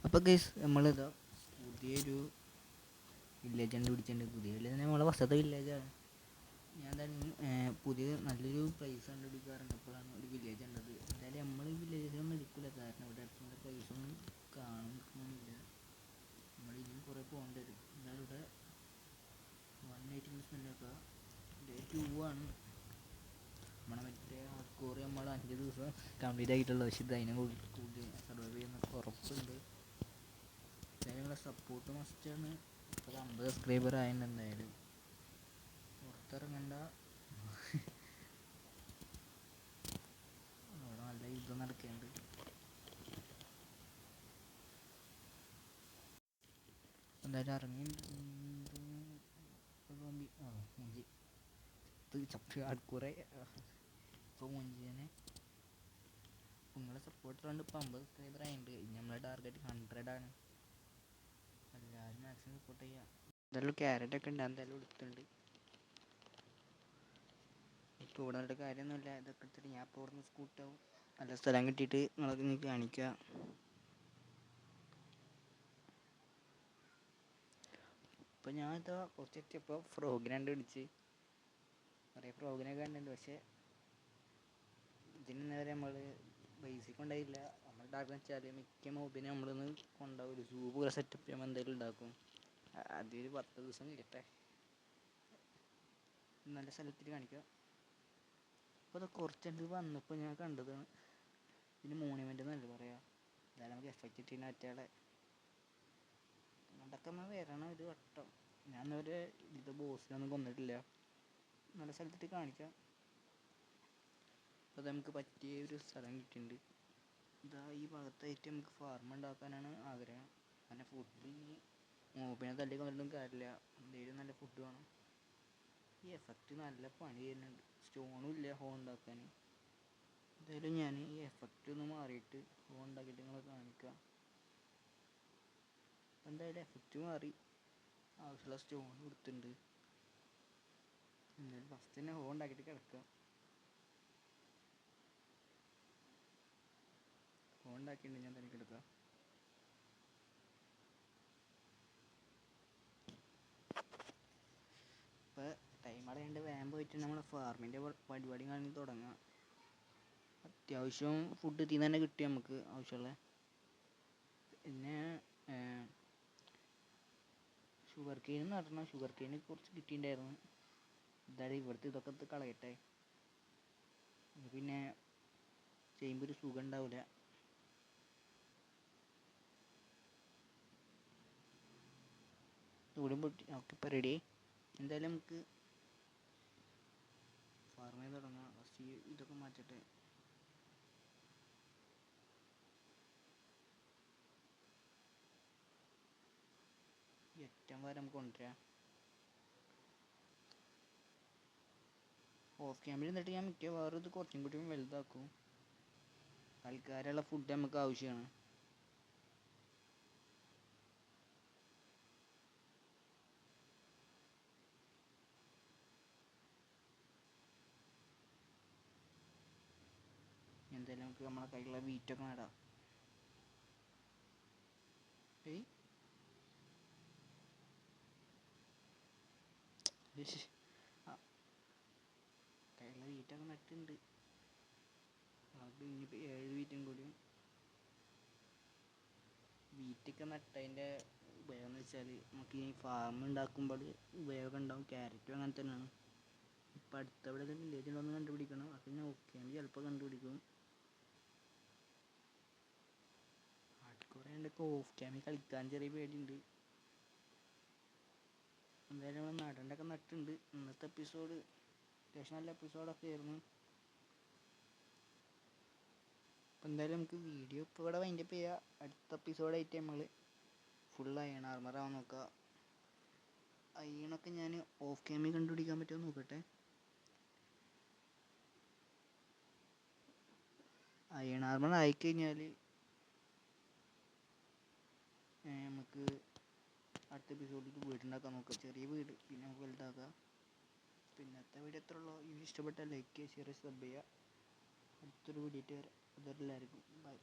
അപ്പോൾ ഗൈസ് നമ്മളിതാ പുതിയൊരു വില്ലേജ് കണ്ടുപിടിച്ചിട്ടുണ്ട്. പുതിയ വില്ലേജ് നമ്മളെ വസത വില്ലേജാണ്. ഞാൻ എന്തായാലും പുതിയ നല്ലൊരു പ്ലേസ് കണ്ടുപിടിക്കാറുണ്ടപ്പോഴാണ് ഒരു വില്ലേജ് ഉണ്ടത്. എന്തായാലും നമ്മൾ ഈ വില്ലേജൊന്നും എടുക്കില്ല, കാരണം ഇവിടെ അടുത്ത് നല്ല പ്ലേസൊന്നും കാണുന്നില്ല. നമ്മൾ ഇനിയും കുറേ പോകേണ്ടി വരും. എന്തായാലും ഇവിടെ 180 ഇൻവെസ്റ്റ്മെൻറ്റൊക്കെ ഡേ 2 ആണ്. നമ്മളെ മറ്റേ ഹോർഡ്കോർ നമ്മൾ 5 ദിവസം കംപ്ലീറ്റ് ആയിട്ടുള്ളൂ. പക്ഷേ ഇത് അതിനെ കൂടി സർവൈവ് ചെയ്യുന്നൊക്കെ ഉറപ്പുണ്ട്. നിങ്ങളുടെ സപ്പോർട്ട് മസ്റ്റാണ്. ഇപ്പോൾ 50 സബ്സ്ക്രൈബർ ആയിട്ടുണ്ട്. എന്തായാലും പുറത്തിറങ്ങണ്ട, അവിടെ നല്ല യുദ്ധം നടക്കുന്നുണ്ട്. എന്തായാലും ഇറങ്ങി മുഞ്ചി ചപ്പ് ആൾക്കൂറെ ഇപ്പോൾ മുഞ്ചിനെ നിങ്ങളെ സപ്പോർട്ടറുണ്ട്. ഇപ്പോൾ 50 സബ്സ്ക്രൈബർ ആയിട്ടുണ്ട്. ഇനി നമ്മളെ ടാർഗറ്റ് 100 ആണ്. എല്ലാവരും മാക്സിമം സപ്പോർട്ട് ചെയ്യുക. എന്തായാലും ക്യാരറ്റൊക്കെ ഉണ്ട്, എന്തായാലും എടുത്തിട്ടുണ്ട്. ഇപ്പോൾ ഇവിടെ നിന്നിട്ട് കാര്യമൊന്നുമില്ല. ഇതൊക്കെ എടുത്തിട്ട് ഞാൻ ഇപ്പോൾ ഇവിടെ നിന്ന് സ്കൂട്ടാവും. നല്ല സ്ഥലം കിട്ടിയിട്ട് നിങ്ങളൊക്കെ എനിക്ക് കാണിക്കുക. ഇപ്പോൾ ഞാൻ ഇതാ കുറച്ചെത്തിയപ്പോൾ ഫ്രോഗിനെ കണ്ടുപിടിച്ച് കുറേ ഫ്രോഗിനൊക്കെ കണ്ടിട്ടുണ്ട്. പക്ഷേ ഇതിന് നേരെ നമ്മൾ ബേസിക് ഉണ്ടായില്ല. നമ്മൾ ഉണ്ടാക്കുന്ന വെച്ചാൽ മിക്ക മോബിനെ നമ്മളൊന്ന് കൊണ്ടുപോകും, ഒരു സൂ പോലെ സെറ്റപ്പ് ചെയ്യുമ്പോൾ എന്തെങ്കിലും ഉണ്ടാക്കും. അതൊരു 10 ദിവസം കിട്ടട്ടെ, നല്ല സ്ഥലത്തിൽ കാണിക്കുക. അപ്പോൾ അത് കുറച്ചുണ്ട് വന്നപ്പോൾ ഞാൻ കണ്ടതാണ്. ഇതിന് മോണിമെൻ്റ് എന്നല്ല പറയാം. അതായത് നമുക്ക് എഫക്റ്റ് ഇട്ടിന് മറ്റേ അതൊക്കെ വരണം ഒരു വട്ടം. ഞാൻ ഇന്നൊരു ഇത് ബോസിനൊന്നും കൊന്നിട്ടില്ല. നല്ല സ്ഥലത്തിട്ട് കാണിക്കാം. അപ്പോൾ നമുക്ക് പറ്റിയ ഒരു സ്ഥലം കിട്ടിയിട്ടുണ്ട്. ഇതാ ഈ ഭാഗത്തായിട്ട് നമുക്ക് ഫാർമ് ഉണ്ടാക്കാനാണ് ആഗ്രഹം. അങ്ങനെ ഫുഡ് മോബിനെ തല്ലി കൊന്നിട്ടും കാര്യമില്ല, എന്തെങ്കിലും നല്ല ഫുഡ് വേണം. ഈ എഫക്റ്റ് നല്ല പണി ചെയ്യുന്നുണ്ട്. സ്റ്റോണും ഇല്ല ഹോൺ ഉണ്ടാക്കാൻ. എന്തായാലും ഞാൻ ഈ എഫക്റ്റ് ഒന്ന് മാറിയിട്ട് ഹോൺ ഉണ്ടാക്കിയിട്ട് നിങ്ങളെ കാണിക്കാം. എന്തായാലും എഫക്റ്റ് മാറി, ആവശ്യമുള്ള സ്റ്റോൺ കൊടുത്തിട്ടുണ്ട്. എന്തായാലും ഫസ്റ്റ് തന്നെ ഹോൺ ഉണ്ടാക്കിയിട്ട് കിടക്കാം. ഹോൺ ഉണ്ടാക്കിയിട്ടുണ്ട്, ഞാൻ തന്നെ കിടക്കാം. ഇപ്പോൾ ടൈം അടയാണ്ട് വേഗം പോയിട്ട് നമ്മളെ ഫാർമിൻ്റെ പരിപാടി കാണി തുടങ്ങാം. അത്യാവശ്യം ഫുഡ് ഇതിൽ നിന്ന് തന്നെ കിട്ടി നമുക്ക് ആവശ്യമുള്ള. പിന്നെ ഷുഗർ കെയിൻ നടണം. ഷുഗർ കെയിന് കുറച്ച് കിട്ടിയിട്ടുണ്ടായിരുന്നു. എന്തായാലും ഇവിടുത്തെ ഇതൊക്കെ കളയട്ടെ, പിന്നെ ചെയ്യുമ്പോൾ ഒരു സുഖം ഉണ്ടാവില്ല. ഇവിടെ പൊട്ടി ഓക്കെ, ഇപ്പോൾ റെഡി. എന്തായാലും നമുക്ക് ഫാർമ് ചെയ്ത് തുടങ്ങാം. ഫസ്റ്റ് ഇതൊക്കെ മാറ്റട്ടെ. ഏറ്റവും വരെ നമുക്ക് കൊണ്ടുവരാം. ഓഫ് ക്യാമ്പിൽ നിന്നിട്ട് ഞാൻ മിക്കവാറും ഇത് കുറച്ചും കൂടി വലുതാക്കും. ആൾക്കാരുള്ള ഫുഡ് നമുക്ക് ആവശ്യമാണ്. എന്തായാലും നമുക്ക് നമ്മളെ കയ്യിലുള്ള വീറ്റൊക്കെ നടാം. കയ്യിലുള്ള വീറ്റൊക്കെ നട്ടിട്ടുണ്ട്. അത് ഇനിയിപ്പോൾ 7 വീറ്റും കൂടിയും വീറ്റൊക്കെ നട്ടതിൻ്റെ ഉപയോഗം എന്ന് വെച്ചാൽ നമുക്ക് ഈ ഫാം ഉണ്ടാക്കുമ്പോൾ ഉപയോഗം ഉണ്ടാവും. ക്യാരറ്റും അങ്ങനെ തന്നെയാണ്. ഇപ്പം അടുത്തവിടെ വില്ലേജ് ഉണ്ടോയെന്ന് കണ്ടുപിടിക്കണം. അത് ഞാൻ ഓക്കെയാണ് ചിലപ്പോൾ കണ്ടുപിടിക്കും. കുറേ ഉണ്ടൊക്കെ ഓഫ് ക്യാമിൽ കളിക്കാൻ ചെറിയ പേടിയുണ്ട്. എന്തായാലും നമ്മൾ നടേണ്ടൊക്കെ നട്ടുണ്ട്. ഇന്നത്തെ എപ്പിസോഡ് അത്യാവശ്യം നല്ല എപ്പിസോഡൊക്കെ ആയിരുന്നു. അപ്പോൾ എന്തായാലും നമുക്ക് വീഡിയോ ഇപ്പോൾ ഇവിടെ വൈൻഡപ്പ് ചെയ്യുക. അടുത്ത എപ്പിസോഡായിട്ട് നമ്മൾ ഫുൾ അയൺ ആർമറാവാൻ നോക്കുക. അയണൊക്കെ ഞാൻ ഓഫ് ക്യാമിൽ കണ്ടുപിടിക്കാൻ പറ്റുമോ നോക്കട്ടെ. അയൺ ആർമർ ആയിക്കഴിഞ്ഞാൽ നമുക്ക് അടുത്ത എപ്പിസോഡിൽ വീടുണ്ടാക്കാൻ നോക്കാം. ചെറിയ വീട്, പിന്നെ നമുക്ക് വലുതാക്കാം. പിന്നത്തെ വീഡിയോ എത്ര ഉള്ളൂ. ഈ ഇഷ്ടപ്പെട്ട ലൈക്ക് ചെയ്യുക, ഷെയർ, സബ് ചെയ്യുക. അടുത്തൊരു വീഡിയോ ആയിട്ട് വരാം. അതെല്ലാവർക്കും ബൈ.